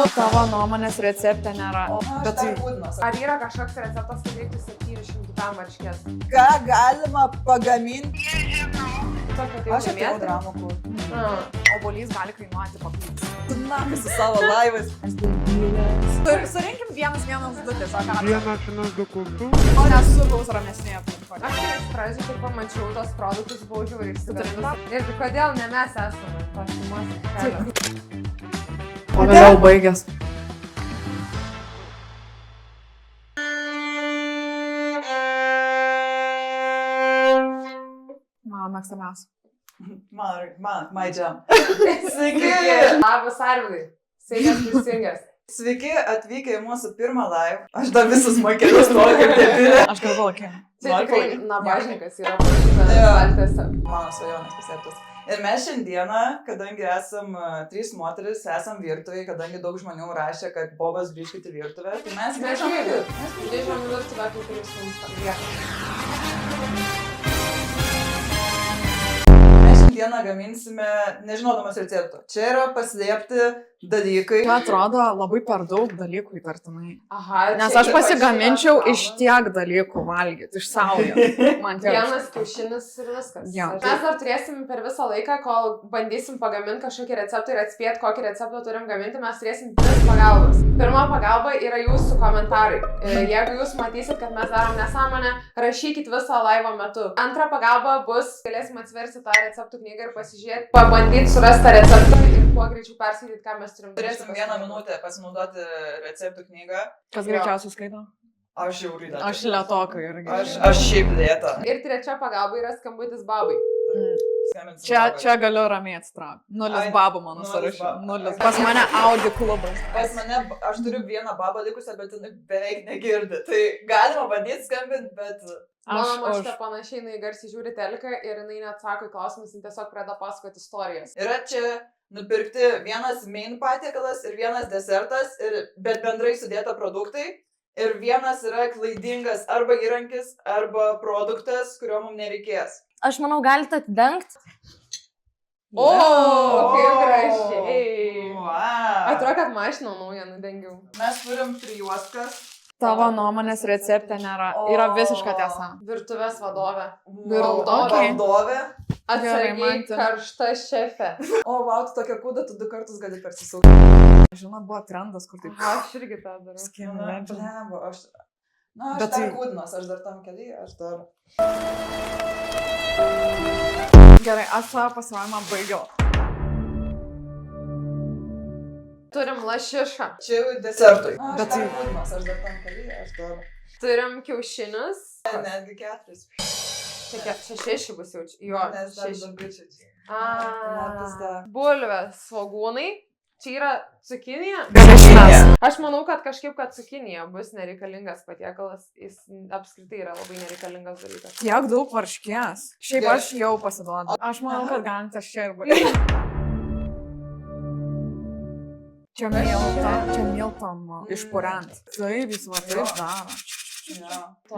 Kodėl tavo nuomonės recepte nėra? Bet tai būdnas. Ar yra kažkoks receptas, kad reiktų 700 g varškės? Ką galima pagaminti? Aš atėjau dramą kur. Obuolys gali kainuoti papildys. Tu nakas su savo laivais. Surinkim vienas du tiesiog. Vienas du kultų. O nesu gaus ramesnėje aplinkoje. Aš iš pradžių, kai pamačiau tos produktus, buvau žiauriai išsigandus. Ir kodėl ne mes esame tos šeimos kelio? O vėliau baigęs. Mano mėgstamiausia. My jam. Sveiki! Labas, Arvydai. Sveikas prisijungęs. Sveiki atvykę į mūsų pirmą live. Aš dar visus mokėlius noriu kaip debilė. Aš galvoju, kiek. Čia tikrai nabažnikas yra parašytas valtėse. Mano svajonės pasiektos. Ir mes šiandieną, kadangi esam 3 moteris, esam virtuvėje, kadangi daug žmonių rašė, kad Bobas grįžkit į virtuvę, tai mes grįžom į virtuvę. Grįžom į virtuvę, kaip ir jūs mums palieka. Mes šiandieną gaminsime, nežinodamas recepto. Čia yra paslėpti dalykai. Tai atrodo labai per daug dalykų įtartinai. Aha, Nes čia aš ypač pasigaminčiau yra iš tiek dalykų valgyti, iš saujo. Man tiek. vienas kiaušinis ir viskas. Jo. Mes dar turėsim per visą laiką, kol bandysim pagaminti kažkokį receptą ir atspėti, kokį receptą turim gaminti, mes turėsim 3 pagalbas. Pirma pagalba yra jūsų komentarai. Jeigu jūs matysit, kad mes darom nesąmonę, rašykit visą laivo metu. Antra pagalba bus, galėsim atsiversti tą receptų knygą ir pasižiūrėti, pabandyti surasti tą receptą ir kuo greičiau perskaityti, ką mes turim. Turėsim 1 minutę pasinaudoti receptų knygą. Kas greičiausiai skaito? Aš jau rytą. Aš lietokai irgi. Aš šiaip lėta. Ir trečia pagalba yra skambutis babai. Čia galiu ramiai atsitraukti. 0 babų mano sąraše. 0. Pas mane Audi klubas. Pas mane, aš turiu 1 babą likusią, bet jinai beveik negirdi. Tai galima bandyti skambinti, bet... Mano močiutė panašiai, jinai garsiai žiūri teliką ir jinai neatsako į klausimus, jinai tiesiog pradeda pasakoti istorijas. Yra čia nupirkti vienas main patiekalas ir vienas desertas, bet bendrai sudėta produktai. Ir vienas yra klaidingas arba įrankis, arba produktas, kurio mums nereikės. Aš manau, galite atidengti. O, kaip gražiai. Wow. Atrodo, kad mašiną naują nudengiau. Mes turim prijuoskas. Tavo nuomonės recepte nėra. Yra visiška tiesa. Virtuvės vadovė. Valdovė. Atsargiai karšta šefė. O, wow, tu tokia kūda, tu 2 kartus gali persisukti. Žinot, buvo trendas, kur taip... Aš irgi tą darau. Skin legend. Aš Bet dar tai- kūdinas, aš dar tam keliai, aš dar... Gerai, aš savo pasirodymą baigiau. Turim lašišą. Čia jau desertui. Bet tai- kūdinas, aš dar tam keliai, aš dar... Turim kiaušinius. Netgi 4. Čia 6 bus jau. Jo, Nes dar 6. daugičiai. A, bulvės svogūnai. Čia yra cukinija. Garašinės. Aš manau, kad kažkaip, kad cukinija bus nereikalingas patiekalas. Jis apskritai yra labai nereikalingas dalykas. Tiek daug varškės. Šiaip Gerai. aš jau pasiduodu. Aš manau, kad galite čia ir baigti. Čia miltam išpurent. Taip, jis va taip daro.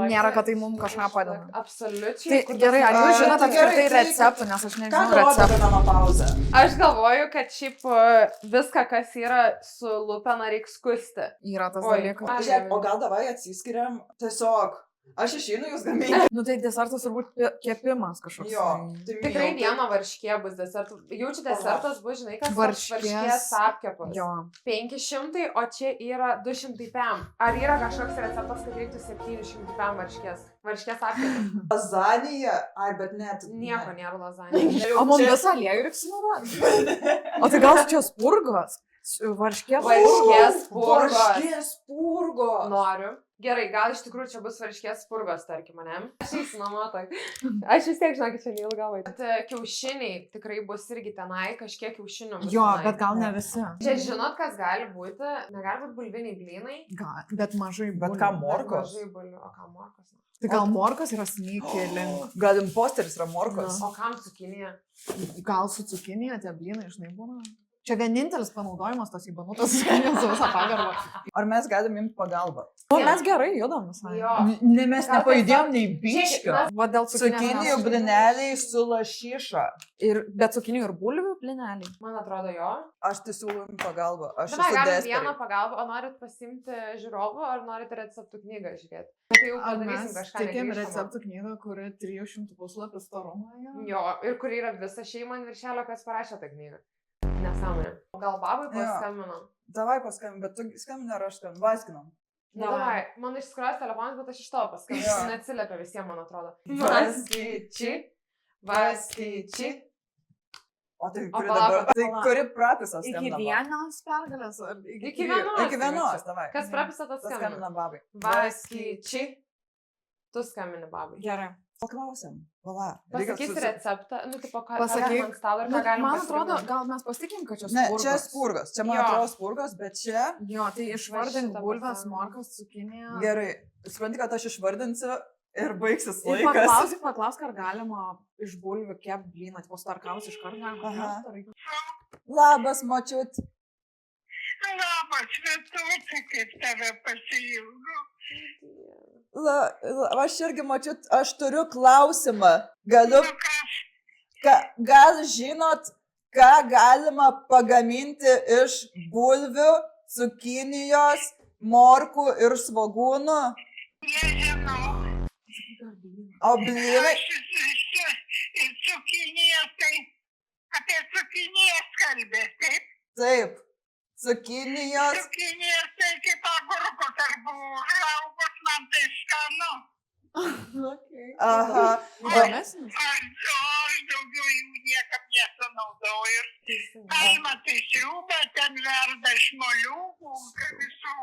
Nėra, kad tai mums kažką padeda. Absoliučiai. Tai gerai, ar jūs žinote apskritai Gerai, tai- receptų, nes aš Ką nežinau rodo receptų. menopauzė? Aš galvoju, kad šiaip viską, kas yra su lupena, reiks skusti. Yra tas Oi. dalykas. Žiūrėk, o gal davai atsiskiriam tiesiog. Aš išeinu jūs gaminti. Nu tai desertas turbūt kepimas kažkoks. Jo. Tai Tikrai miltai. viena varškė bus desertas. Jaučiu desertas bus, žinai, kas Varškės. varškės apkepas. Jo. 500, o čia yra 200 pem. Ar yra kažkoks receptas, kad reiktų 700 pem varškės? Varškės apkepas. Lazanija. Ai, bet net. Nieko nėra lazanija. O mums visą aliejų reiks sunaudoti. O tai gal čia spurgos? Varškės Varškės spurgos. Varškės spurgos. Noriu. Gerai, gal iš tikrųjų čia bus varškės spurgos, tarkim, ne? Aš įsinuomotai. Aš vis tiek žinau, kad čia neilgą laiką. Bet kiaušiniai tikrai bus irgi tenai, kažkiek kiaušinių. bus Jo, tenai. bet gal ne visi. Čia žinot, kas gali būti? Negali būti bulviniai blynai. Gal, bet mažai Bet bulvių. ką Bet morkos? mažai bulvių. O ką morkos? Tai gal morkos yra sneaky link. Gal imposteris yra morkos? O kam cukinija? Gal su cukinija tie blynai, žinai, būna. Čia vienintelis panaudojimas tos įbanutos skanijos su visą pagarbą. Ar mes galim imti pagalbą? O mes gerai judam visai. Jo. Ne, mes Gal nepajudėjom tiesiog- nei biškio. Žiūrėkit, Va dėl Cukinijų blineliai su lašyša. Bet cukinijų ir bulvių blineliai. Man atrodo jo. Aš tai siūlau jums pagalbą. Aš Dabar esu galim desperate. vieną pagalbą, o norit pasimti žiūrovų, ar norit receptų knygą žiūrėti? Tai jau Ar padarysim mes kažką. tikėm negrįžtamo. receptų knygą, kuri 300 puslapių storumo. Jo, ir kur yra visa šeima ant viršelio, kas parašė tą knygą. Nesąmonė. Gal babai Jo. paskambino? Davai paskambin, bet tu skambini ar aš skambinu? Vaiskinam. Na, davai. Man išskros telefonas, bet aš iš to paskambinu. Jo. Jis neatsiliepia visiems, man atrodo. Vaskyči. Vaskyči. O tai O kuri palauk, dabar? Tai palauk. kuri prapisas Iki skambina? vienos pergalės ar Iki vienos. Iki vienos, davai. Kas prapisa, tas skambina. Skambina babai. Vaskyči. Tu skambini babai. Gerai. Paklausiam. Pala. Pasakysi receptą, nu, tipo, ką Pasakyk. ant stalo ir Nu, ką galim man atrodo, pasigaminti. gal mes pasitikim, kad čia Ne, spurgos. čia spurgos. Čia man Jo. atrodo spurgos, bet čia... Jo, tai išvardink šitą bulves, pasakysiu. morkas, cukinija. Gerai. Supranti, kad aš išvardinsiu ir baigsis Ir laikas. paklausk, ar galima iš bulvių kep blyną, tipo starkaus iš karto galima. Aha. kept, ar reikia- Labas, močiut. Labas, Vituti, kaip tave pasiilgau. Aš irgi močiut, aš turiu klausimą. Galiu... Nu kas, Gal žinot, ką galima pagaminti iš bulvių, cukinijos, morkų ir svogūnų? nežinau. O blynai... Aš cukinijas, tai apie cukinijas kalbės, taip? Taip. Cukinijos... Cukinijas, tai kaip agurkus arba užaugus, man tai skanu. Aha. Įdomesnis. Aš daugiau jų niekam nesunaudoju. Teisingai. Galima tai sriubą, ten verda iš moliūgų, visų.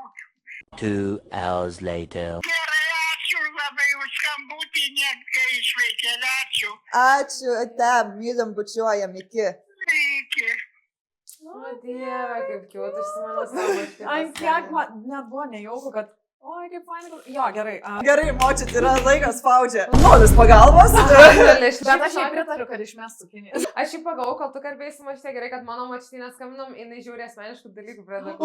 2 hours later. Gerai, ačiū labai už skambutį, netgi išvaikėlė, ačiū. Ačiū, tam, mylim, bučiuojam, iki. Iki. O Dieve, kaip kiautas mano savo. Ant kiek man net buvo nejauku, kad... Oi, kaip fainai. Jo, gerai. Gerai, močiut, yra laikas spaudžia. Noris pagalbos? Bet aš jai pritariu, kad išmes cukinijas. Aš jį pagavau, kol tu kalbėjai su mašinė, gerai, kad mano mašinė skambinam, jinai žiūri asmeniškų dalykų pradeda.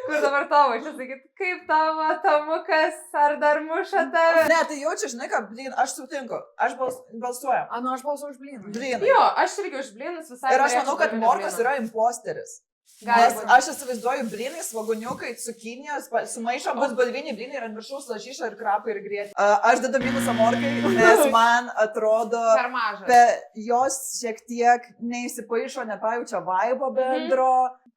Kur dabar tavo, aš sakyt, kaip tavo tamukas, ar dar muša tave? Ne, tai jaučiu, žinai ką, blyn, aš sutinku. Aš balsuoju. Anu, aš balsuoju už blyną. Blynai. Jo, aš irgi už blynus visai. Ir aš norėčiau manau, kad bulvinių morkas blynų. yra imposteris. Gali Nes būt. aš įsivaizduoju blynai, svoguniukai, cukinijos, sumaišo bus bulviniai blynai ir ant viršaus lašyša ir krapai ir grėti. Aš dedu minusą morkai, nes man atrodo, Per mažas. jos šiek tiek neįsipaišo, nepajaučia vaibo bendro.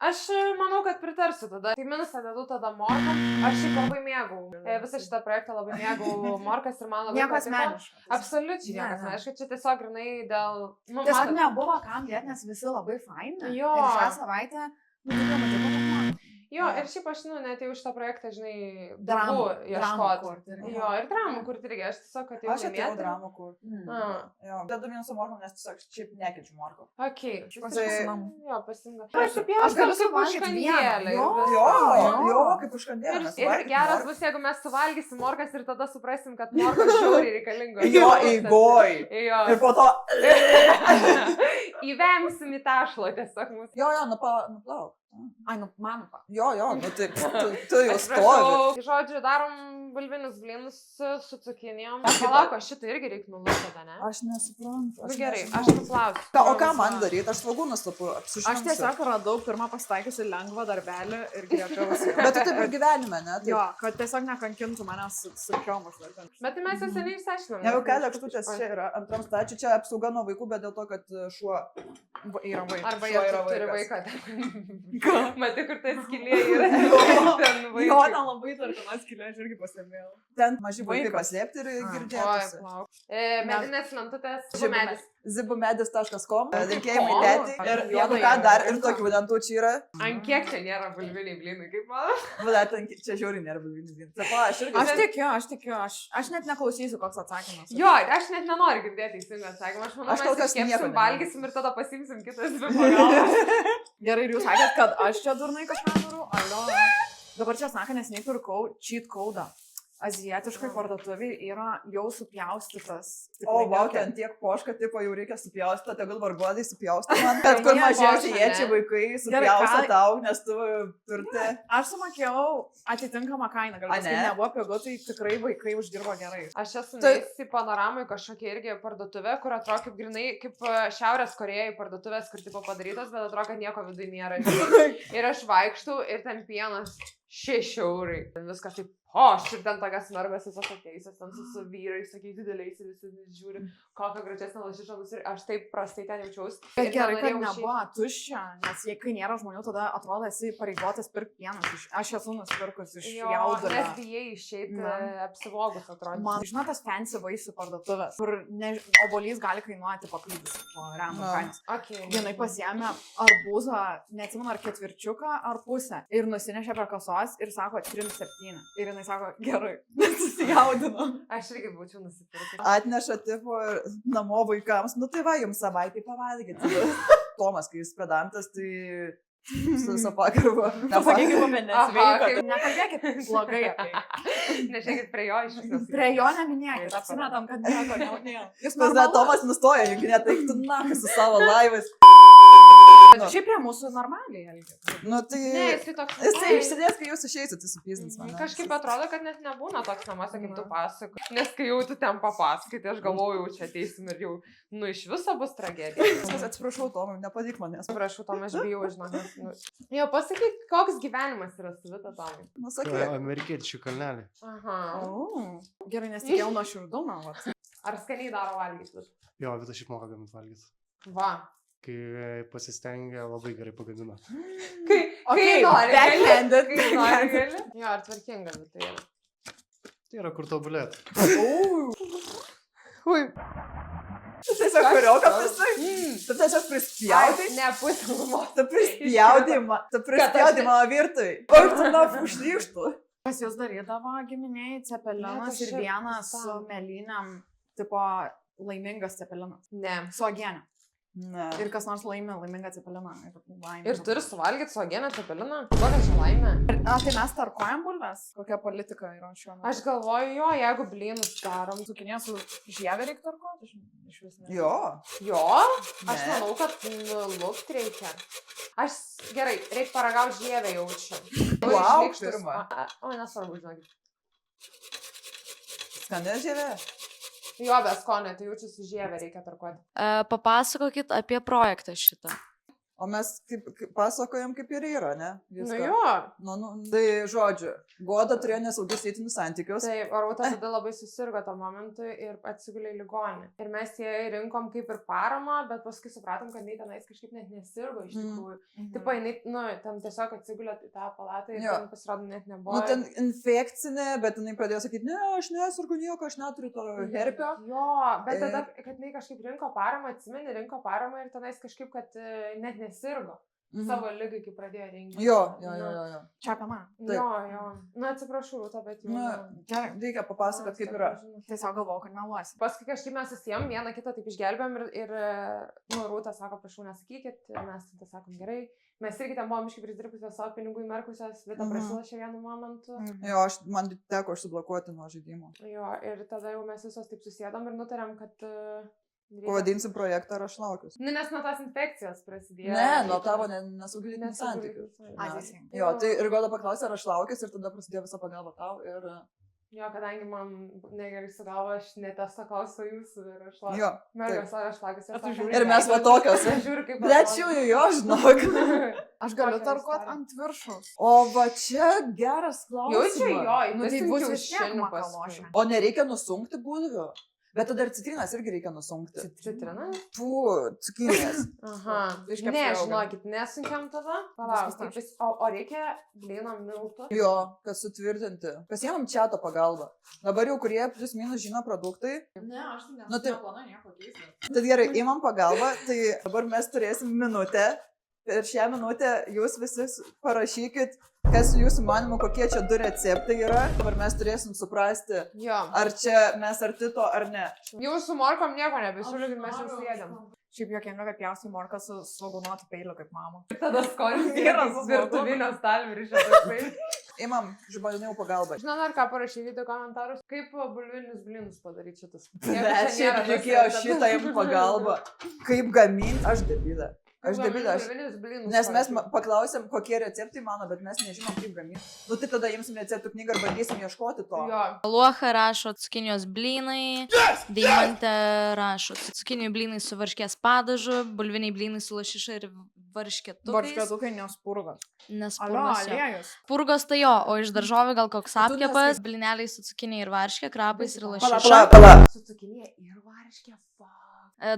Aš manau, kad pritarsiu tada. Tai minusą dedu tada morką. Aš šiaip labai mėgau. Visą šitą projektą labai mėgau morkas ir man labai Nieko patiko. asmeniško. Absoliučiai Ne, niekas ne. asmeniškai. Čia tiesiog grinai dėl... Nu, Tiesiog matot, nebuvo kam dėti, nes visi labai faini. Jo. Ir šią savaitę, nu, tai matau, kad man. Jo, ir šiaip aš, nu, net jau šitą projektą, žinai, Dramų ieškoti. kurti. Jo, ir dramų kurti irgi. Aš tiesiog atėjau Aš atėjau laimėti. dramų kur. Ah, Jo, dedu minusą morkom, nes tiesiog šiaip nekenčiu morko. okei. Pasisinam. Jo, pasinga. Aš Aš supjausiu, aš galiu kaip suvalgyt užkandėlė. vieną. Jo, kaip užkandėlė. Ir geras bus, jeigu mes suvalgysim morkas ir tada suprasim, kad morkas žiauriai reikalingos. Jo, eigoj. Jo. Ir po to... Įvemsim į tašlo tiesiog mūsų. Jo, nuplauk. Ai, nu, man. Jo, nu tai tu jau stovi. Atsiprašau. Žodžiu, darom bulvinius blynus su cukinijom. Palauk, šitą irgi reikia nulūkti, ne? Aš nesuprantu. Nu gerai, aš nuplausiu. O ką man daryti? Aš svogūnus tapu apsišinsiu. Aš tiesiog radau pirmą pasitaikiusi lengvą darbelį ir griežčiausi. Bet tu taip ir gyvenime, ne? Jo, kad tiesiog nekankintų manęs sunkiom užduotim. Bet tai mes jau seniai išsiaiškinom. Ne, jau kelias lėkštutės čia yra. Antram stačiu čia apsauga nuo vaikų, bet dėl to, kad šuo Yra vaikas. Arba Šuo jie yra turi vaikas. vaiką. Matai, kur tai skylė yra. Ten Jo, vaikai. nelabai tarkina skylė, aš irgi pastebėjau. ten maži vaikai Vaikas. paslėpti ir Oi, girdėti. plauk. Medinės lentutės. Žibų Medis. zibumedis.com, linkėjimai O, tėti. Ir jo, jeigu jo, ką jo. dar ir tokių lentų čia yra, Ant kiek čia nėra bulviniai blynai, kaip man? bet čia žiūri nervų vinis. Sako, aš irgi. Aš tikiu, aš net neklausysiu, koks atsakymas. Jo, aš net nenoriu girdėti teisingą atsakymą. Aš manau, Aš kol mes kas nieko iškepsim, nenoriu. valgysim ir tada pasimsim kitas dvi pagalbas. Gerai, ir jūs sakėt, kad aš čia durnai kažką darau. Alio. Dabar čia sako, nes nepirkau cheat code'ą. azijietiškai parduotuviai yra jau supjaustytas. O, wow, ten tiek poška, tipo, jau reikia supjaustyti, tegul varguodai supjaustyti man. Bet kur mažiausiai jiečiai vaikai supjausto tau, nes tu turti. Aš sumokėjau atitinkamą kainą, gal tai nebuvo pigu, tai tikrai vaikai uždirbo gerai. Aš esu nuėjusi panoramai kažkokia irgi parduotuvė, kur atrodo kaip grinai, kaip Šiaurės Korėjai parduotuvės, kur tipo padarytos, bet atrodo, kad nieko viduje nėra. Ir aš vaikštau ir ten pienas 6 eurai. Viskas taip, ir ten tokias mergas visos ateisės, ten su vyrais, sakai, dideliais ir visi žiūri, kokią gražesnę lašišą bus ir aš taip prastai ten jaučiausi. Bet gerai, kad nebuvo tuščia, nes jei kai nėra žmonių, tada atrodo esi pareigotas pirkti pieną. Aš esu nusipirkus iš jaudulio. Nes bijai išeiti apsivogus, atrodo. Man, žinot, tas fancy vaisių parduotuvės, kur obuolys gali kainuoti paklydus po random kainos. Vienai pasiėmė arbūzą, neatsimenu, ar ketvirčiuką, ar pusę. Ir nusinešė prie kasos ir sako 3,7. Ir jinai sako, gerai, susijaudino. Aš irgi būčiau nusipirkus. Atneša tipo namo vaikams, nu tai va, jums savaitį pavalgyti. Tomas, kai jis pedantas, tai su visą pagarba. Nepasakykit apie nesveiką. Nekalbėkit blogai apie jį. Nežiūrėkit prie jo iš viso. Prie jo neminėkit, apsimetam, kad nieko neminėjau. Jūs mes dar Tomas nustoja, juk netaiktų nakai su savo laivais. Šiaip prie mūsų normaliai elgėsi. Nu tai... Ne, jisai toks... Jisai išsidės, kai jūs išeisit, jis supysnins mane. Kažkaip atrodo, kad net nebūna toks namuose, kaip tu pasakoji. Nes kai jau tu ten papasakai, tai aš galvoju, čia ateisim ir jau, nu, iš viso bus tragedija. Atsiprašau, Tomai, nepadyk manęs. Atsiprašau, Tomai, aš bijau, žinok. Jo, pasakyk, koks gyvenimas yra su Vita, Tomai. Nu, sakai. Amerikiečių kalnelį. Aha. Gerai, nes tikėjau nuo širdumą. Ar skaniai daro valgyti? Jo, Vita šiaip moka gaminti valgyti. Va. Kai pasistengia, labai gerai pagamina. Kai nori, backhanded. Kai nori, gali. Jo, ar tvarkinga Vita yra? Tai yra kur tobulėti. Ui. Tu tiesiog kuriokas visai. Tu tiesiog prispjaudai. Ne, pusė. Tu prispjaudai mano virtui. O tu nuo užlyštų. Pas jūs darydavo giminiai cepelinas ir vienas su meliniam, tipo laimingas cepelinas. Ne. Su uogiene. Ne. Ir kas nors laimingą cepeliną. Ir turi suvalgyti su uogiene cepeliną? Kokia čia laimė? Tai mes tarkuojam bulves? Kokia politika yra šiuo metu? Aš galvoju, jo, jeigu blynus darom. Cukinė su žievė reikia tarkuoti? Iš vis ne. Jo. Jo? Aš manau, kad nulupt reikia. Aš gerai, reikia paragauti žievę jaučiu. Wow, pirma. O, nesvarbu, žinokit. Skanė žievė? Jo, be skonio, tai jaučiu su žievė reikia tarkuoti. Papasakokit apie projektą šitą. O mes pasakojam, kaip ir yra, ne? Nu jo. Tai žodžiu, Goda turėjo nesaugius lytinius santykius. Taip, Rūta tada labai susirgo tą momentą ir atsigulė į ligoninę. Ir mes jai rinkom kaip ir paramą, bet paskui supratom, kad jinai tenais kažkaip net nesirgo iš tikrųjų. Taip, jinai, nu, ten tiesiog atsigulė į tą palatą ir ten pasirodo net nebuvo. Nu, ten infekcinė, bet jinai pradėjo sakyti, ne, aš nesirgu nieko, aš neturiu to herpio. Jo, bet tada, kad jinai kažkaip rinko paramą, atsimeni, rinko paramą ir tenais kažkaip, kad net nesirgo. Savo lygai, kai pradėjo rinkti. Jo. Čia apie man. Jo. Nu, atsiprašau, Rūta, bet jau. Gerai, reikia papasakot, kaip yra. Tiesiog galvojau, kad meluosi. Paskui kažkaip mes susijom, vieną kitą taip išgelbėm ir nu, Rūta sako, prašau, nesakykit, mes tada sakom, gerai. Mes irgi ten buvom iškai pridirbusios savo pinigų įmerkusios, Vita prasilašė vienu momentu. Jo, man teko užsiblokuoti nuo žaidimo. Jo, ir tada jau mes visos taip susėdom ir nutarėm, kad... Pavadinsim projektą ir aš laukiu. Nu, nes nuo tos infekcijos prasidėjo. Ne, nuo tavo nesaugių lytinių santykių. Jo, tai ir Goda paklausė, ar aš laukiu ir tada prasidėjo visa pagalba tau ir... Jo, kadangi man negerai su galva, aš netesą klausau jūsų ir aš laukiu. Jo. Mergas, aš laukiu. Ir mes va tokios. Bet jo, žinok. Aš galiu tarkuoti ant viršaus. O va čia geras klausimas. Jaučiu jo, nu tai bus iš šiandien makalošė. O nereikia nusunkti bulvių? Bet tada ir citrinas irgi reikia nusunkti. Citrinas? Cukinės. Aha. Ne, žinokit, nesunkiam tada. Palauk, o reikia blynam miltų? Jo, kad sutvirtinti. Pasiemam čiato pagalbą. Dabar jau kurie plius minus žino produktai. Ne, aš tai neplanuoju nieko keisti. Tad gerai, imam pagalbą, tai dabar mes turėsim minutę. Per šią minutę jūs visi parašykit, kas jūsų manimu, kokie čia 2 receptai yra. Dabar mes turėsim suprasti, ar čia mes arti to ar ne. Jau su morkom nieko nebesiūlykit, mes jau sėdėm. Šiaip jokinga, kad pjaustai morką su svogūnuotu peiliu kaip mama. Tada skonis vyras virtuvinio stalviršio. Imam žmonių pagalbą. Žinau, ar ką parašyti video komentarus, kaip bulvinius blynus padaryti šitas. Bet šiaip reikėjo šitą jums pagalbą. Kaip gaminti, aš debilė. Nes mes paklausėm, kokie receptai mano, bet mes nežinom, kaip gaminti. Nu tai tada imsim receptų knygą ir bandysim ieškoti to. Jo. Luocha rašo cukinijos blynai, Deimantė rašo cukinijų blynai su varškės padažu, bulviniai blynai su lašiša ir varškėtukais. Varškėtukai nespurgas. Nespurgas. Aliejus. Purgos tai jo, o iš daržovių gal koks apkepas, blyneliai su cukinija ir varškė, krapais ir lašiša. Pala. Su cukinija ir varškė, fuck.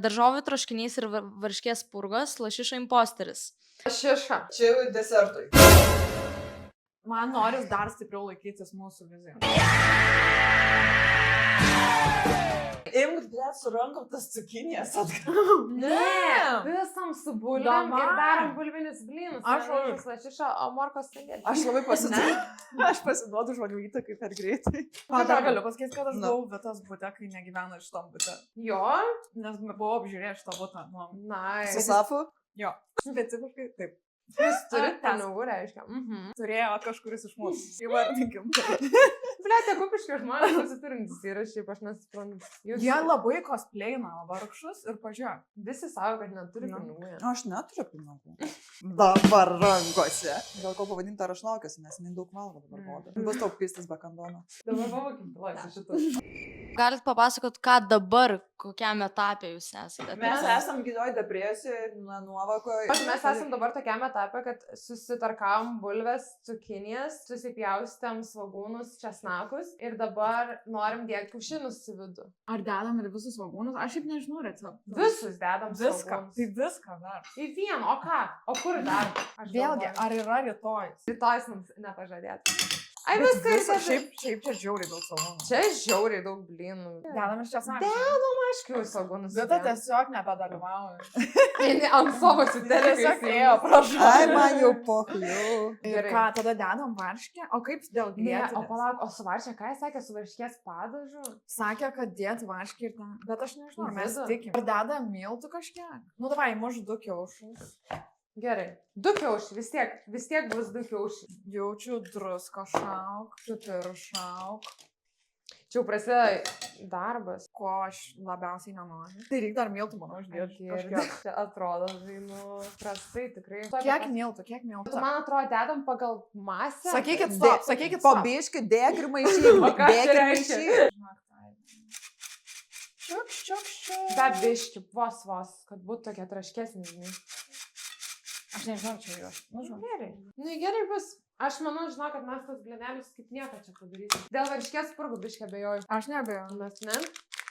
Daržovių troškinys ir varškės purgos, lašiša imposteris. Lašiša. Čia jau desertui. Man noris dar stipriau laikytis mūsų vizijos. Imk, blėt, su rankom tas cukinijas atgal. Ne. Visam su bulvėm ir darom bulvinius blynus. Aš už lašišą, o morkos sandėlį. Aš labai pasiduodu žmonių įtakai per greitai. Dar galiu pasakyti, kad aš Nu. buvau Vitos bute, kai negyveno šitam bute. Jo. Nes buvau apžiūrėjęs šitą butą. Nu, Nice. Su Safu? jo, specifiškai taip. Jūs turite Tas. pinigų, reiškia. Turėjo kažkuris iš mūsų. Įvardinkim. Blia, tie kupiški žmonės pasiturintys yra, šiaip aš nesuprantu. Jie labai cosplayina vargšus ir pažiūrėk. Visi savo, kad neturi Nu. pinigų. Aš neturiu pinigų. Dabar rankose. Gal ko pavadinti, ar aš laukiuosi, nes jinai daug valgo dabar rodo. Bus tau pistis be kandono. Dabar pavakim, laisvė šitą. Galit papasakot, ką dabar, kokiam etapė jūs esate? Mes esam gydoj depresijoje, nuovakoje. Mes esam dabar tokiam etapė, kad susitarkavom bulves, cukinijas, susipjaustėm svagūnus, česnakus ir dabar norim dėti kiaušinius į vidų. Ar dedam ir visus svagūnus? Aš šiaip nežinau receptų. Visus dedam Viską. svagūnus. Tai viską dar. Į vieną, o ką? O kur dar? Aš Vėlgi, galvoju. ar yra rytoj? Rytoj mums nepažadėt. Ai, Bet viską visa- ir Šiaip čia žiauriai daug svagūnų. Čia žiauriai daug blynų. Dedam ir čia sakė. Aišku, svagūnus. Vita tiesiog nebedalyvauja. Ant savo sutelės. Tiesiog ėjo pro Ai, šalį. man jau pochliu. Ir Gerai. ką, tada dedam varškę? O kaip dėl Ne, o grėtinės? palauk, o su varškė, ką jis sakė, su varškės padažu? Sakė, kad dėt varškį ir ten. Bet aš nežinau, ar mes Vidų? tikim. Ar dedam miltų kažkiek? Nu, davai, muž 2 kiaušus. Gerai. 2 kiaušiai, vis tiek bus 2 kiaušiai. Jaučiu druską šauk, pipirų šauk. Čia jau prasideda darbas. Ko aš labiausiai nenoriu. Tai reikia dar miltų, manau, uždėti. Kažkiek. Čia atrodo, nu, prastai tikrai. Kiek miltų, kiek miltų? Man atrodo, dedam pagal masę. Sakykit stop, sakykit Po stop. biškį dėk ir maišyk. O ką Dėk čia ir reiškia? maišyk. Čiuk, čiuk, čiuk. Be biški, vos, kad būtų tokia traškesnė, žinai. Aš nežinau, čia juos. Nu, žinau. Gerai. Nu, gerai bus. Aš manau, žinau, kad mes tas blynelius kaip nieko čia padarysim. Dėl varškės purgų biškį abejoju. Aš neabejoju. Mes ne?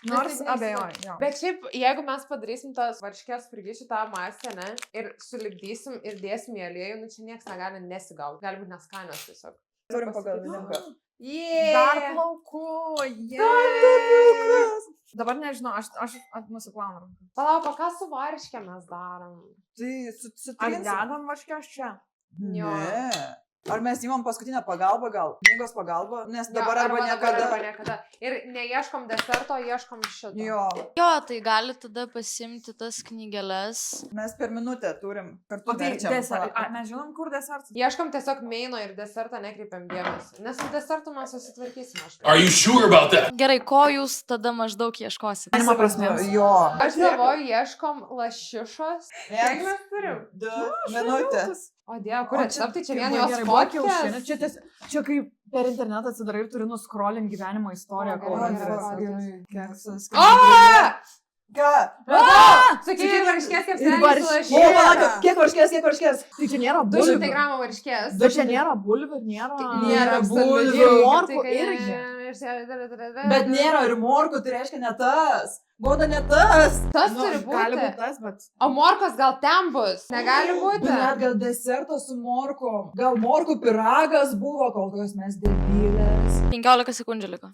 Nors tai abejoju. jo. Bet šiaip, jeigu mes padarysim tas varškės purgyčių tą masę, ne? Ir sulipdysim ir dėsim į aliejų, nu čia niekas negali nesigauti. Gali būti neskanios tiesiog. Turim pagal vininką. Dar plaukų, jie. Dabar nežinau, aš nusiplaunu. Palauk, o ką su varškė mes darom? Tai Ar sutrinsim. dedam varškės čia? Jo. Ne. Ar mes įmam paskutinę pagalbą gal? Knygos pagalbą? Nes dabar arba niekada. Ir neieškom deserto, ieškom šito. Jo. Jo, tai galite tada pasimti tas knygeles. Mes per minutę turim. Kartu O tai verčiam. desertas. Mes žinom, kur desertas. Ieškom tiesiog meino ir desertą nekreipiam dėmesį. Nes su desertu mes susitvarkysim. Are you sure about that? Gerai, ko jūs tada maždaug ieškosite? Gyvenimo prasmės. Jo. Aš galvoju, ieškom lašišos. Kiek mes turim? 2 minutės. O dieve, kur receptai čia vien Gerai, jos buvo fotkės? kiaušinis. Čia kaip per internetą atsidarai ir turi nuskrolint gyvenimo istoriją. O, kol gerai, randi gerai, receptą. gerai. Keksas. O! Ką? Sakyk, varškės kaip Ir senis varškė. su O, lašiša. palauk, kiek varškės? Tai čia nėra 200 bulvių. gramų varškės. Bet čia nėra bulvių ir nėra... Nėra bulvių. Ir morkų irgi. Bet nėra ir morkų, tai reiškia ne tas. Goda ne tas. Tas Nu, turi gali būti. būti tas, bet... O morkos gal ten bus? Negali būti. Bet gal desertas su morkom. Gal morkų piragas buvo, kol kas mes debilės. 15 sekundžių liko.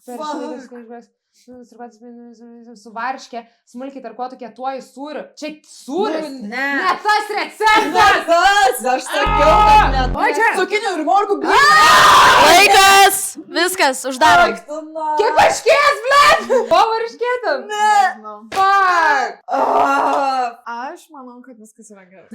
Su varškė, smulkiai tarkuotų kietuoju sūriu. Čia sūris. Ne. Ne tas receptas! Ne tas! Aš sakiau, kad ne Oi, čia- tas. Cukinių ir morkų. Laikas! Viskas, uždarom. Kiek varškės, blėt? Po varškėtam? Nežinau. Fuck! Aš manau, kad viskas yra gerai.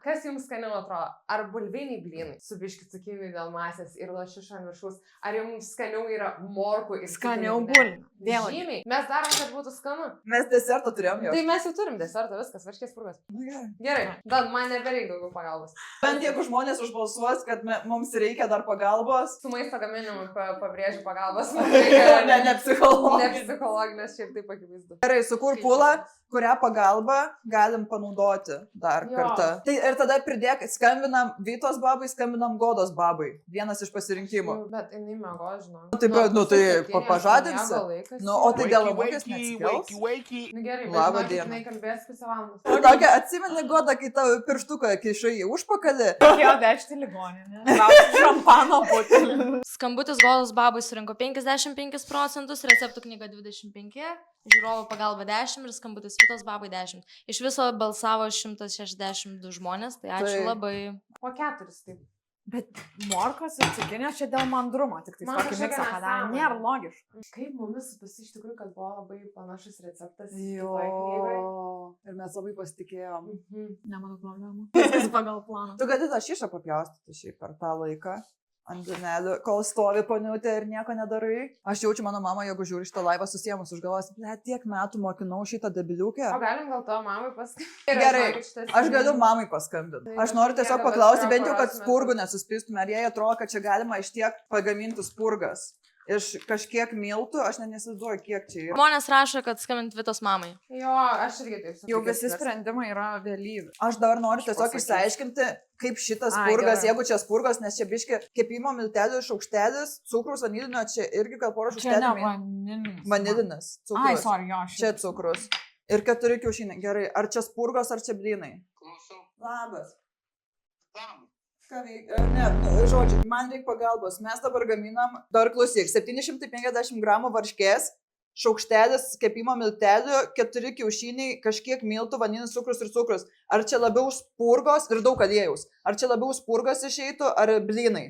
Kas jums skaniau atrodo? Ar bulviniai blynai su biški cukinijų dėl masės ir lašiša ant viršaus? Ar jums skaniau yra morkų ir Skaniau cukinijų? bulvių. Vėl. Žymiai. Mes darom, kad būtų skanu. Mes desertą turėjom jau. Tai mes jau turim desertą, viskas, varškės purgas. Gerai. Gerai, dar man nebereik daugiau pagalbos. Bent jeigu žmonės užbalsuos, kad mums reikia dar pagalbos. Su maisto gaminimu pabrėžiu pagalbos. Ne psichologinės. Ne psichologinės, šiaip taip akivaizdu. Gerai, sukur pulą, kurią pagalbą galim panaudoti dar Jo. kartą. Tai ir tada pridėk, skambinam Vytos babai, skambinam Godos babai. Vienas iš pasirinkimų. Bet jinai mėgo, žinau. Tai, pažadinsi? Nu, Nu, o tai dėl mokės neatsikels? gerai, Labą bet dieną. jinai kalbės pusę valandos. O tokia atsimeni Godą, kai tavo pirštuką kišai į užpakalį? Reikėjo vežti ligoninę. Gauti šampano butelį. Skambutis Godos babai surinko 55%, receptų knyga 25%, žiūrovų pagalba 10% ir skambutis Vitos babai 10%. Iš viso balsavo 162 žmonės, tai ačiū Tai- labai. Po 4 taip. Bet morkos ir cukinijos čia dėl mandrumo, tik tai Man tokį kažkokia miksą padarė. nesąmonė. Nėra logiška. Kaip mumis supasi iš tikrųjų, kad buvo labai panašus receptas. Jo. kitoj knygoj. Ir mes labai pasitikėjom. Mhm. Nemanau problemų. Viskas pagal planą. Tu gali tą šišą papjaustyti šiaip per tą laiką. Ant dienelių, kol stovi poniutė ir nieko nedarai. Aš jaučiu mano mamą, jeigu žiūri šitą laivą susiemus už galvos, bet tiek metų mokinau šitą debiliukę. O galim gal to mamai paskambinti? Gerai, aš galiu mamai paskambinti. Aš noriu tiesiog paklausti, bent jau, kad spurgų nesuspistume. Ar jie atrodo, kad čia galima iš tiek pagaminti spurgas? Iš kažkiek miltų, aš nesįsivaizduoju, kiek čia yra. Žmonės rašo, kad skambint Vitos mamai. Jo, aš irgi taip sakau. Jau visi sprendimai yra vėlyvi. Aš dabar noriu tiesiog pasakysiu. išsiaiškinti, kaip šitas Ai, spurgas, gerai. jeigu čia spurgas, nes čia biški kepimo miltelių šaukštelis, cukrus, vanilinio, čia irgi gal pora Čia ne šaukštelių. vanilinis. Vanilinis, Ai, cukrus. sorry, jo, Čia cukrus. Ir 4 kiaušiniai. Gerai, ar čia spurgos, ar čia blynai? Klausau. Labas. Tam. Ką veikia? Ne, žodžiu, man reikia pagalbos. Mes dabar gaminam, dar klausyk, 750 gramų varškės, šaukštelis kepimo miltelių, 4 kiaušiniai, kažkiek miltų, vanilinis cukrus ir cukrus. Ar čia labiau spurgos ir daug aliejaus? Ar čia labiau spurgos išeitų, ar blynai?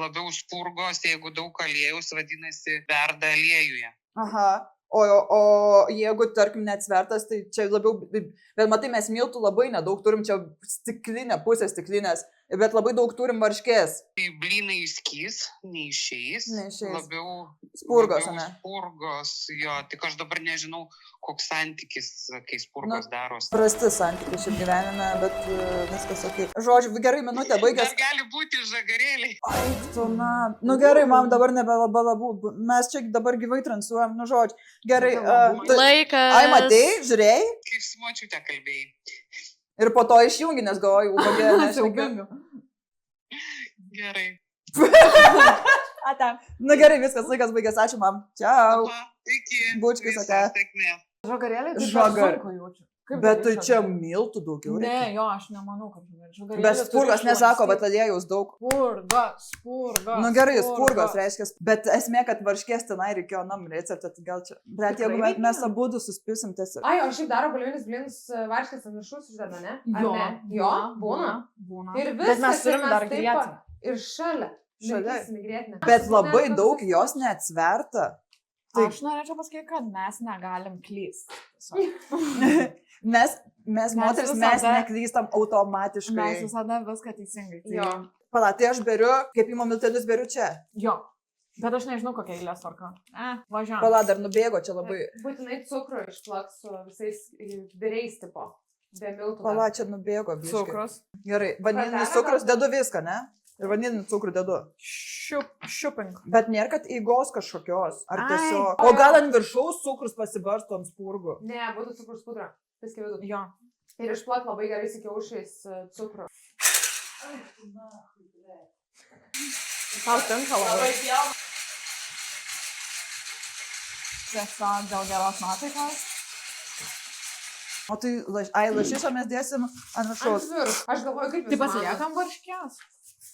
Labiau spurgos, jeigu daug aliejaus, vadinasi, verda aliejuje. Aha. O jeigu, tarkim, neatsvertas, tai čia labiau, bet matai, mes miltų labai nedaug turim, čia stiklinė, pusė stiklinės, bet labai daug turim varškės. Tai blynai išskys, neišeis. Neišeis. Labiau Spurgos, labiau ane? Spurgos, jo, tik aš dabar nežinau, koks santykis, kai spurgos daros. Prasti santykiai šiaip gyvenime, bet viskas ok. Žodžiu, gerai, minutė baigės. Dar gali būti žagarėliai. Ai, tu, na. Nu gerai, man dabar nebelabu. Mes čia dabar gyvai transliuojam, nu žodžiu. Gerai. Laikas. Ai, matei, žiūrėjai? Kaip su močiute kalbėjai. Ir po to išjungi, nes galvoju, ubagė. Siaubinga. Gerai. Ate. Nu gerai, viskas, laikas baigės. Ačiū, mam. Čiau. Aha, iki. Bučkis, Visos ate. sėkmės. Žagarėliai tai Žagar- sunku jaučiu. Kaip Bet tai daryt čia žagarėlį? miltų daugiau Ne, reikia. jo, aš nemanau, kad žagarėlį. Bet spurgas nesako, bet aliejaus daug. Spurgas. Nu gerai, spurgas reiškia, bet esmė, kad varškės tenai reikėjo nam receptą, tai gal čia. Bet Tikrai jeigu mes reikėjo? abudu suspisim tiesiog. Ai, o šiaip daro bulvinis blynus varškės ant viršaus uždeda, ne? Ar Jo, ne? Jo, būna. Būna. Ir Bet mes viskas, turim ir dar mes taip grietinę. Ir šalia. Šalia. Laikysim į grietinę. Bet labai Ne, daug toks- jos neatsverta. Tai- Aš norėčiau pasakyti, kad mes negalim klysti. Mes moteris, mes visada- neklystam automatiškai. Mes visada viską teisingai. Tai- Jo. Pala, tai aš beriu, kepimo miltelius beriu čia. Jo. Bet aš nežinau, kokia eilės tvarka. Važiuojam. Pala, dar nubėgo čia labai. Būtinai cukrų išplaks su visais vyriais tipo. Be miltų. dar. Pala, čia nubėgo. biškį. Cukrus. Gerai, vanilinis Patelė cukrus gal- dedu viską, ne? Ir vanilinį cukrų dedu. Šiupink. Bet nėra, kad eigos kažkokios. Ar Ai, tiesiog. o O jo. gal ant viršaus cukrus pasibarsto ant spurgų. Ne, būtų cukrus pudra. Viskai vidų. Jo. Ir išplak labai gerai įsikiaušiais cukrų. Tau tinka labai. Tiesiog dėl geros nuotaikos. O tai, lašišą mes dėsim ant viršaus. Aš galvoju, kaip Tai jūs manot? pasiliekam varškės.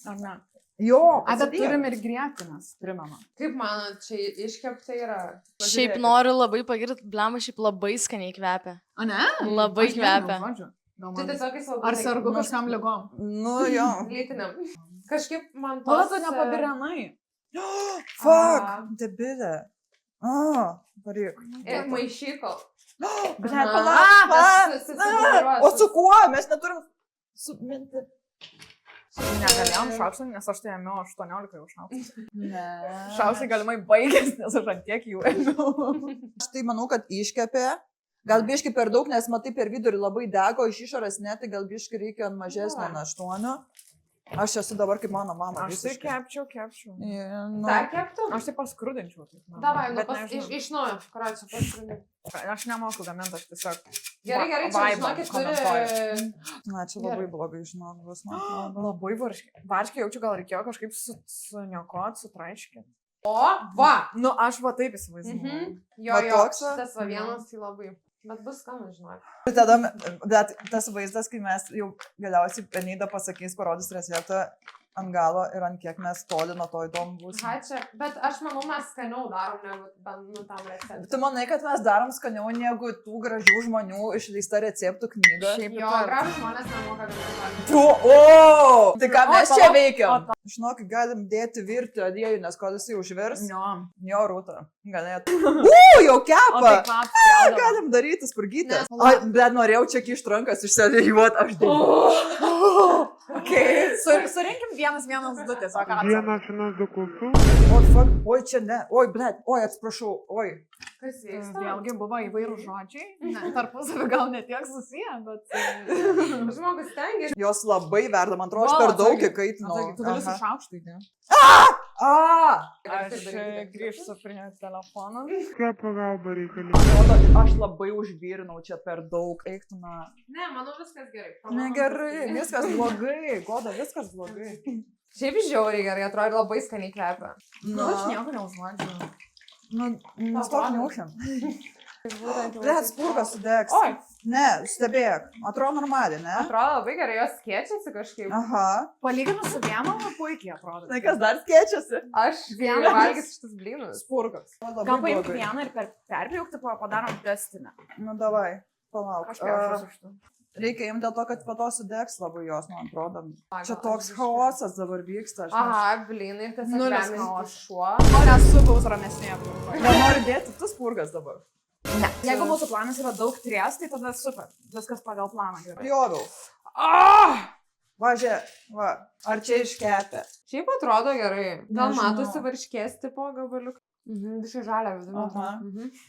Ar ne? Jo, A, bet pasidėk. turim ir grietinas, primenu. Kaip manot, čia iškepta yra? Šiaip noriu labai pagirti, blemba šiaip labai skaniai kvepia. O ne? Labai Aš kvepia. nežinau žodžių. Gal Tai man- tiesiog jis labai... Ar sergu kažkam ligom? Nu, jo. Lytiniam. Kažkaip man Pala, tos... tu nepabirenai. Fuck, Aha. debilė. Varyk. Ir maišyko. Bet Aha. palauk. Susidūruos. O su kuo? Mes neturim suminti. Negalėjom šaukštai, nes aš tai ėmiau 18 jau šaukštai. Ne. Šaukštai galimai baigės, nes aš ant tiek jų ėmiau. Aš tai manau, kad iškepė. Gal biški per daug, nes matai per vidurį labai dego, iš išorės ne, tai gal biški reikia ant mažesnio nuo 8. Aš esu dabar kaip mano mama. Aš tai visiškai. kepčiau. Nu, Dar keptum? Aš tai paskrudinčiau. Davai, nu Bet nežinau. iš naujo. Karočią, paskrudinti. Aš nemoku gaminti, aš tiesiog... Gerai, čia žinokit, turi... na, čia labai blogai, žinok, bus man atrodo. Labai varškiai. Varškiai jaučiu, gal reikėjo kažkaip suniokot, sutraiškit. O, va! Nu, aš va taip įsivaizduoju. Jo, Va jo, toks va? šitas va vienas tai labai. Bet bus skanu, žinok. Ir tada, bet tas vaizdas, kai mes jau galiausiai Penida pasakys, parodys receptą ant galo ir ant kiek mes toli nuo to įdomu bus. Aha, čia, bet aš manau, mes skaniau darom negu tam receptui. Tu manai, kad mes darom skaniau negu tų gražių žmonių išleista receptų knyga? Šiaip Jo, gražus žmonės nemoka gaminti. Tu, o! Tai ką mes čia palauk. veikiam? Žinok, galim dėti virti aliejų, nes kol jisai užvirs. Jo. Jo, Rūta. Galėtų. Jau O kepa! tai klapsi. Galim daryti spurgytę. Nes- Ai, bet norėjau čia kišt rankas išsėdėjuot, aš dėjau. Okay. Surinkim 1-1-2 tiesiog. O, fuck, oi, čia ne. Oi, blet, oi, atsiprašau, oi. Kas vyksta? Vėlgi buvo įvairūs žodžiai. Ne, tarpusavį gal netiek susiję, bet... Žmogus stengiasi. Jos labai verda, man atrodo, aš O, per daug atsargiai. įkaitinau. Tu gali su Aha. šaukštai, ne? Aš grįžtu prie telefono. Atrodo, aš labai užvirinau čia per daug, eiktume. Ne, manau viskas gerai. Negerai, viskas blogai, Goda, viskas blogai. Šiaip žiauriai gerai, atrodo labai skaniai kvepia. Nu, aš nieko neužuodžiu. Nustok niaušiam. Blet, spurgas sudegs. Oi, Ne, stebėk, atrodo normaliai, ne? atrodo labai gerai, jos skėčiasi kažkaip. Aha. Palyginus su vienu, puikiai atrodo. Tai kas dar skėčiasi? Aš Vienas. valgysiu šitus blynus. Spurgas. Labai Gal paimk blogai. vieną ir perpjaukti, padarom testinę. Nu, davai, palauk. Aš peršasiu iš tų. Reikia imti dėl to, kad po to sudegs labai jos, man atrodo. Čia toks chaosas dabar vyksta. aš nežinau. Aha, blynai, tiesiog Nulis lemiantis chaos. šuo. O nesukaus ramesnėje aplinkoje. Gal nori dėti tu spurgas dabar? Ne. Jeigu mūsų planas yra daug tries, tai tada super. Viskas pagal planą gerai. Pjoviau. Va, žiūrėk, va, ar čia iškepė? Šiaip atrodo gerai. Gal Nežinau. matosi varškės tipo gabaliuk. Visi žalia viduje. Aha.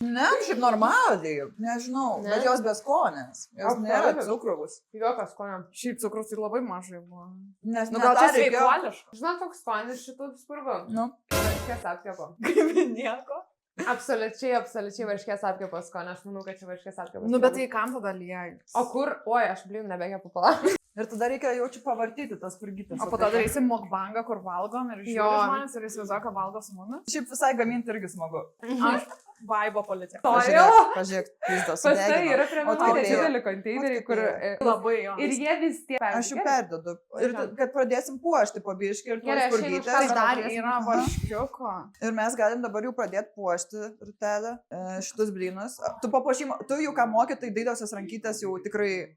Ne, šiaip normaliai, nežinau, Ne? bet jos be skonės. Jos nėra Absoliučiai. cukraus. Jokas skonio. Šiaip cukrus tai labai mažai buvo. Nes Nu gal tą čia reikėjo- sveikuoliška. Žinot, koks skonis šitų spurgų? Nu, Varškės apkepo. Kaip nieko. Absoliučiai varškės apkepo skonio. Aš manau, kad čia varškės apkepo. Nu bet tai kam tada liejai? O kur? Oi, aš blynų nebekepu pala. ir tada reikia jaučiu pavartyti tas spurgytas. O po to darysim mokbangą, kur valgom ir Jo. žiūri žmonės ir įsivaizduoja, kad valgo su mumis. Šiaip visai gaminti irgi smagu. Aš vaibo policija. Pažiūrėk, pizdas. Pas tai yra prie O namų tai dideli konteineriai, kur... Labai jo. Ir jie vis tiek... Aš jau perdedu. Ir kad pradėsim puošti po biškį ir Gerai, aš einu už Tai spurgytės. dar yra varškiuko. Ir mes galim dabar jau pradėti puošti, Rutelę, šitus blynus. Tu papuošimo, tu jau ką moki, tai dailiosios rankytės jau tikrai,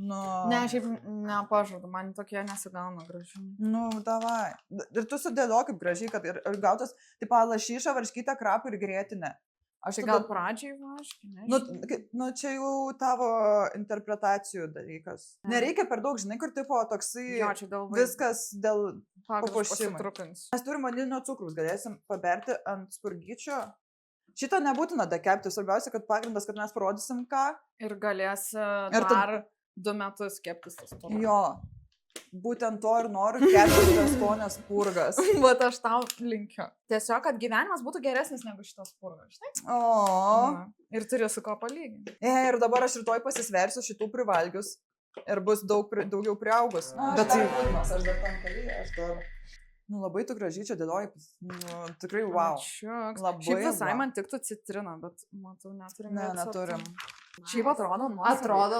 nu... Ne, šiaip nepažadu, man tokie nesigauna gražiai. Nu, davai. Ir tu sudėliok kaip gražiai, kad ir gautas, tipo, lašyšą, varškytę, krapą ir grėtinę. Aš Tai tada- gal pradžiai vaškį, ne? Nu, čia jau tavo interpretacijų dalykas. Nereikia per daug, žinai, kur tipo toksai Jo, čia dėl viskas dėl... papuošimui. papuošimų. Mes turim vanilinio cukraus, galėsim paberti ant spurgyčio. Šito nebūtina dakepti, svarbiausia, kad pagrindas, kad mes parodysim ką. Ir galėsi Ir tu- dar 2 metus keptis tas spurgas. Jo. Būtent to ir noriu, kepti tas skonės spurgas. Bet aš tau linkiu. Tiesiog, kad gyvenimas būtų geresnis negu šitas spurgas, žinai? O. Na, ir turi su ko palyginti. Ir dabar aš rytoj pasisversiu šitų privalgius. Ir bus daugiau priaugus. Bet tai... Aš dar tam kalyje, aš dar... Nu, labai tu gražiai čia dėlioji. Nu, tikrai wow. Ačiū. Labai Šiaip visai wow. man tiktų citrina, bet matau, neturim. Ne, recepto. neturim. Šiaip atrodo nuostabiai. Atrodo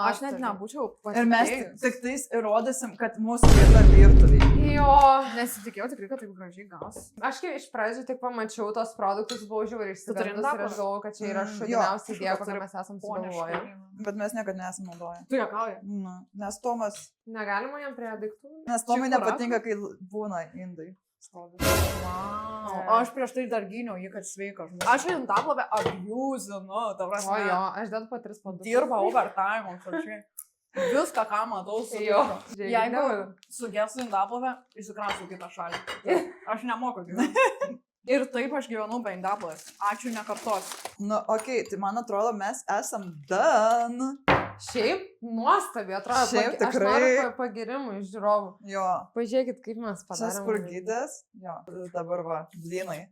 Aš net nuostabiai. nebūčiau Ir mes pasitikėjus. tik tais įrodysim, kad mūsų vieta virtuvėje. Jo. Nesitikėjau tikrai, kad taip gražiai gaus. Aš kai iš pradžių tik pamačiau tos produktus, buvau žiūri išsigandus ir indaplovę? aš galvoju, kad čia yra Jo, šudiniausia idėja, kažkokia kokią mes esam sugalvoję. Bet mes niekada nesam naudoję. Tu juokauji. Nu, nes Tomas, Negalima jam prie daiktų? nes Tomai Čia kur nepatinka, kai būna indai. Stovi. Wow. O aš prieš tai dar gyniau jį, kad sveikas. Aš indaplovę abusinu, ta O prasme. jo, aš dedu po 3 padus. Dirba overtime, absoliučiai. Viską, ką matau, Jo. sudėsiu. Jeigu sugesu indaplovę, įsikrausiu į kitą šalį. Aš nemoku gyventi. Ir taip aš gyvenu be indaplovės. Ačiū, nekartosiu. Nu, okei, tai man atrodo, mes esam done. Šiaip nuostabiai atrodo. Šiaip Aš tikrai. noriu pagirimų iš žiūrovų. Jo, Pažiūrėkit, kaip mes čia padarėme. spurgytės. Jo, dabar va, blynai.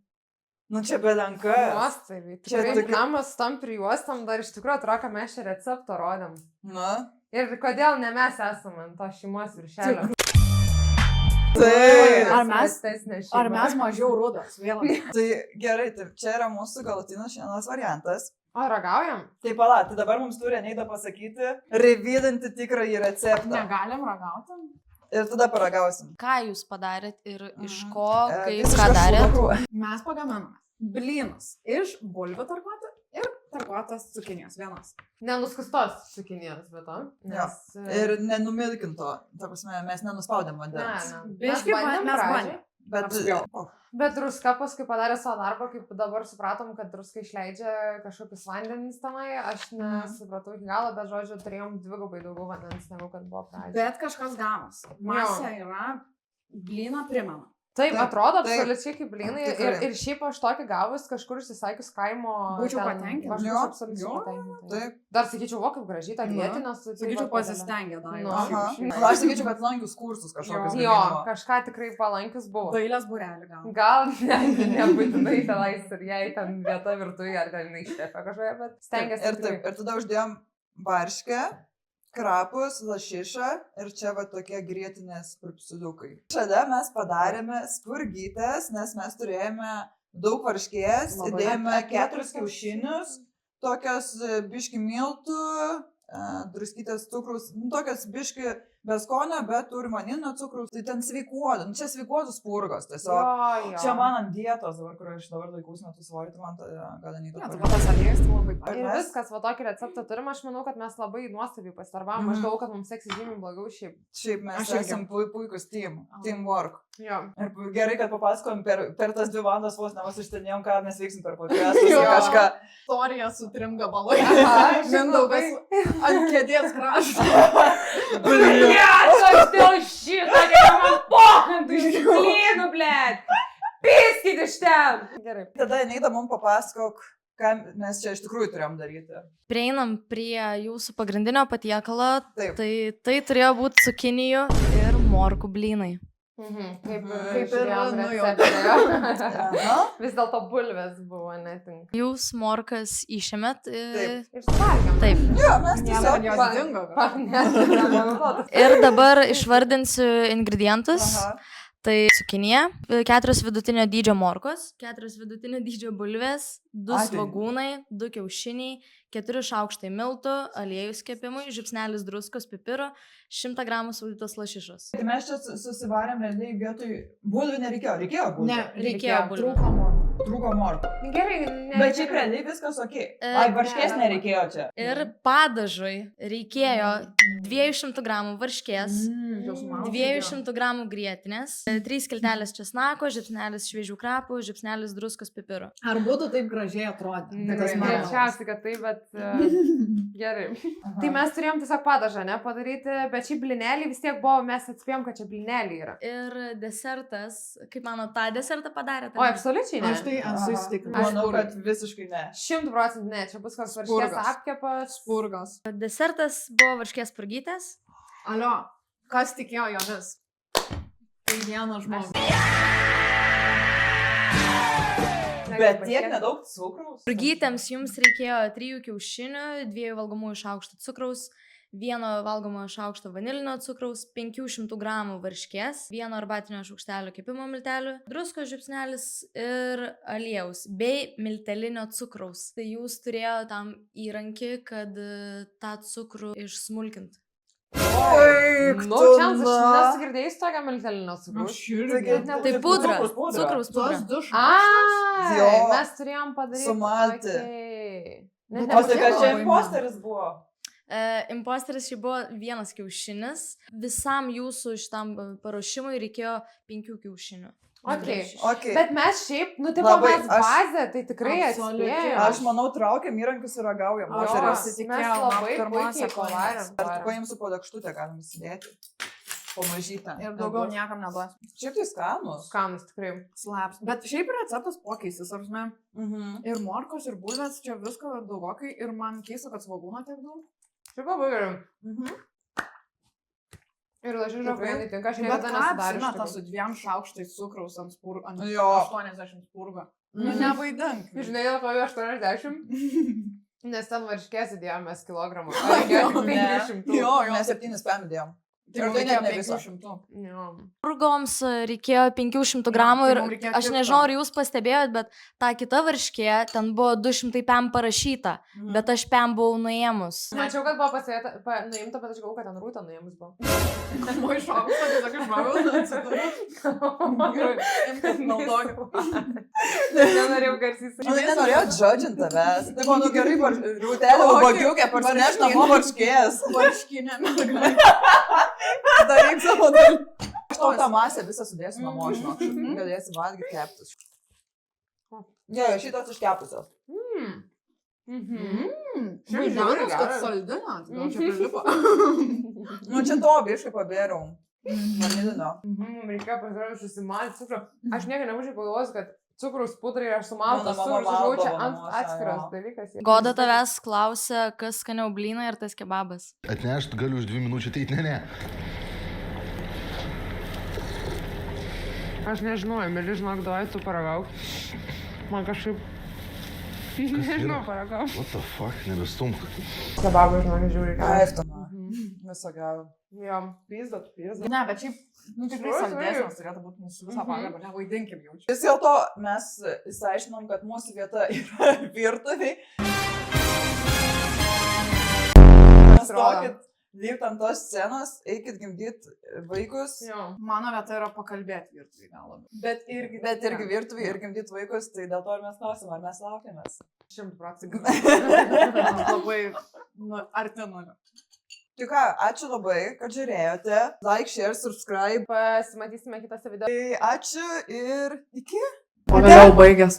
Nu, čia belenka. Nuostabiai. Čia Tikrai tik- namas tam prijuostam dar iš tikrųjų atrodo, kad mes čia receptą rodėm. Nu, Ir kodėl ne mes esame ant to šeimos viršelio? tai. Ar mes mažiau rudos? Vėl. Tai gerai, tai čia yra mūsų galutinis šiandienos variantas. O ragaujam? Tai pala, tai dabar mums turi Neida pasakyti, revidinti tikrąjį receptą. Negalim ragauti? Ir tada paragausim. Ką jūs padarėt ir iš Mhm. ko, kaip Visiškas ką darėt? šūdukų. Mes pagaminame blynus iš bulvių tarkuoti ir tarkuotos cukinijos vienos. Nenuskustos cukinijos, bet to. Nes... Ir nenumilkinto. Ta prasme, mes nenuspaudėm vandens. Biškį mes bandėm. Bet... Apspjaut. Oh, Bet druska paskui padarė savo darbą, kaip dabar supratom, kad druska išleidžia kažkokius vandenys tenai. Aš nesupratau iki galo, bet žodžiu, turėjom dvigubai daugiau vandens, negu kad buvo pradžioje. Bet kažkas gavos. Masė yra blyną primena. Taip, Taip, atrodo taip. absoliučiai kaip blynai. Tikrai. Ir šiaip aš tokį gavus kažkur išsisaikius kaimo. Būčiau ten, patenkinta. Aš Jo, būčiau absoliučiai jo, patenkinta. taip. Dar sakyčiau, o kaip gražiai tą Nu. vietinę su... Sakyčiau, pasistengė dar. Nu. Aha. šiaip. Aš sakyčiau, kad lankius kursus kažkokius. Jo, kažką tikrai palankius buvo. Dailės burelį gal. Gal nebūtinai tenais ir jai ten vieta virtuvėje ar ten neištepė kažkoje, bet stengiasi. Ir taip, ir tada uždėjom barškę, krapus, lašišą ir čia va tokie grietinės purpsuliukai. Šalia mes padarėme spurgytes, nes mes turėjome daug varškės, Labai įdėjome apetitas. 4 kiaušinius, tokios biški miltų, druskytės cukrus, nu, tokios biški be skonio, bet turi maninio cukrus, tai ten sveikuotų, nu, čia sveikuotų spurgos tiesiog. Čia man ant dietos, dabar, kur aš dabar laikus metus svorį, tai man gal Ne, neįdomu. tu patas aliejus, tu labai Ir padės. viskas, va tokį receptą turim, aš manau, kad mes labai nuostabiai pasidarbavom, aš galvoju, kad mums seksis žymiai blogiau šiaip. Šiaip mes Aš irgi. esam puikus teamwork. Jo. Ir gerai, kad papasakojom per tas 2 valandas vos nevos ištenėjom, ką mes veiksim per podcastus Jo. ir kažką. Istorija su 3 gabalais. Aha, Mindaugas ant kėdės krašto. Aš dėl šito, man pokantų iš blynų, blėt. Piskit iš ten. Gerai. Tada Neida mums papasakok, ką mes čia iš tikrųjų turėjom daryti. Prieinam prie jūsų pagrindinio patiekalo, Taip. tai turėjo būti cukinijų ir morkų blynai. Kaip Kaip ir recepte. Aha. Vis dėlto bulvės buvo netink. Jūs morkas išėmėt. Taip. Išvalgėm. Taip. Jo, mes Ne, tiesiog... jos dingo. Ir dabar išvardinsiu ingredientus. Aha. Tai cukinija, 4 vidutinio dydžio morkos, 4 vidutinio dydžio bulvės, 2 Ai, tai- svogūnai, 2 kiaušiniai, 4 šaukštai miltų, aliejus kepimui, žiupsnelis druskos, pipiro, 100 gramų sūdytos lašišos. Tai mes čia susivarėm realiai vietoj... Bulvių nereikėjo bulvių. Ne, Reikėjo bulvių. Trūko morkų. Trūko morkų. Gerai, ne. Bet šiaip realiai viskas ok. Ai, varškės ne. nereikėjo čia. Ir padažui reikėjo 200 gramų varškės, 200 gramų grietinės, 3 skiltelės česnako, žiupsnelis šviežių krapų, žiupsnelis druskos, pipiro. Ar būtų taip gražiai atrodyti? Greičiausiai, kad taip, bet gerai. Aha. Tai mes turėjom tiesiog padažą, ne, padaryti, bet šį blinelį vis tiek buvo, mes atspėjom, kad čia blinelį yra. Ir desertas, kaip mano, tą desertą padarėte? O, absoliučiai ne. Aš tai esu Aha. įsitikinęs. Manau, kad visiškai ne. 100% ne, čia bus koks varškės Spurgos. apkepas. Spurgos. Desertas buvo varškės spurgytės. Alio, kas tikėjo jomis? Tai vienas žmogus. Bet tiek nedaug cukraus. Spurgytėms jums reikėjo 3 kiaušinių, 2 valgomųjų šaukštų cukraus, 1 valgomojo šaukšto vanilinio cukraus, 500 gramų varškės, 1 arbatinio šaukštelio kepimo miltelių, druskos žiupsnelis ir aliejaus, bei miltelinio cukraus. Tai jūs turėjo tam įrankį, kad tą cukrų išsmulkint. Oi, Nu, čia aš nesu girdėjus tokią miltelinio cukraus. Tai pudra, cukraus pudra. Tuos du Ai, Jo. mes turėjom padaryti. Sumalti. Okay. Nu, Net O tai kad čia Labai imposteris buvo. Imposteris šiaip buvo 1 kiaušinis. Visam jūsų šitam paruošimui reikėjo 5 kiaušinių. Okay. Okay. Bet mes šiaip, nu, taip Labai, mes bazę, tai tikrai Absoliučiai. atspėjom. Aš manau, traukiam įrankius ir ragaujam. Aš Jo, pasitikėjau mes labai pirmose puikiai pavarėm. Ar paimsiu po dakštutę, galim įsidėti. Pamažytą. Ir daugiau niekam neduos. Šiaip tai skanus. Skanus tikrai. Slaps. Bet šiaip receptas pakeisis, ar ne? Mhm. Ir morkos, ir bulvės, čia visko daugokai. Ir man keista, kad svogūno tiek daug. Šiaip labai gerai. Mhm. Ir lašiša Tikrai? žinai, tinka, aš Bet niekada ką nesidariau. apsimeta su 2 šaukštais cukraus ant spurgo, ant Jo. 80 spurgo. Nu, Mhm. nevaidink. Žinai, dėl ko jau 80? Nes ten varškės įdėjomės kilogramų. O reikėjo tik 500. Jo, Mes 7 spam įdėjom. Tai Ir mums tai net reikėjo ne viso. 500. Jo. Spurgoms reikėjo 500 gramų tai ir mum reikėjo aš kito. nežinau, ar jūs pastebėjot, bet ta kita varškė, ten buvo 200 pem parašyta, Mhm. bet aš pem buvau nuėmus. Mačiau, kad buvo nuimta, bet aš galvoju, kad ten rūta nuėmus buvo. Moj šaukštą, tai sakai, žmogus. Gerai, naudokit. Nenorėjau garsys. Nu, nenorėjau džodžinti tavęs. Tai buvo, nu gerai, rūtelė, bagiukė, parsineš namo varškės. Varškinė. Daryk savo dalį. Aš tau tą masę visą sudėsiu namo, žinok. Galėsi valgyti keptus. Jo, šitos iškepusios. Žaidamas, kad saldinat. Gal čia prilipo. Nu, čia to biškai pabėriau. Vanilino. Reikėjo pasirodyti susimalti cukrų. Aš niekada nebūčiau pagalvojęs, kad cukrus pudrai ir aš sumaltas Mano mama cukrus, aš galvoju, čia maldavo namuose, atskiras jo. dalykas. Goda tavęs klausė, kas skaniau blyną ir tas kebabas. Atnešt galiu už 2 minučių, tai ne. Aš nežinau, Emili, žinok, duoju, tu paragauk. Man kažkaip... Nežinau, paragauk. What the fuck, nebestumk. Kebabą, žinok, žiūri. Aiftoną. Viso gero. Jo. Pyzdot. Ne, bet šiaip, nu tikrai Oi, saldesnės turėtų būti mūsų visą pagarbą, nevaidinkim jau čia. Vis dėlto mes išsiaiškinom, kad mūsų vieta yra virtuviai. Mes tokit, dirbti ant tos scenos, eikit gimdyti vaikus. Jo. Mano vieta yra pakalbėti virtuvį gal labiau. Bet irgi virtuviai ir gimdyti vaikus, tai dėl to ir mes klausim, ar mes laukiamės. 100%. Labai, nu, arti nulio. Tai ką, ačiū labai, kad žiūrėjote. Like, share, subscribe. Pasimatysime kitose video. Tai ačiū ir iki. Pagaliau baigęs.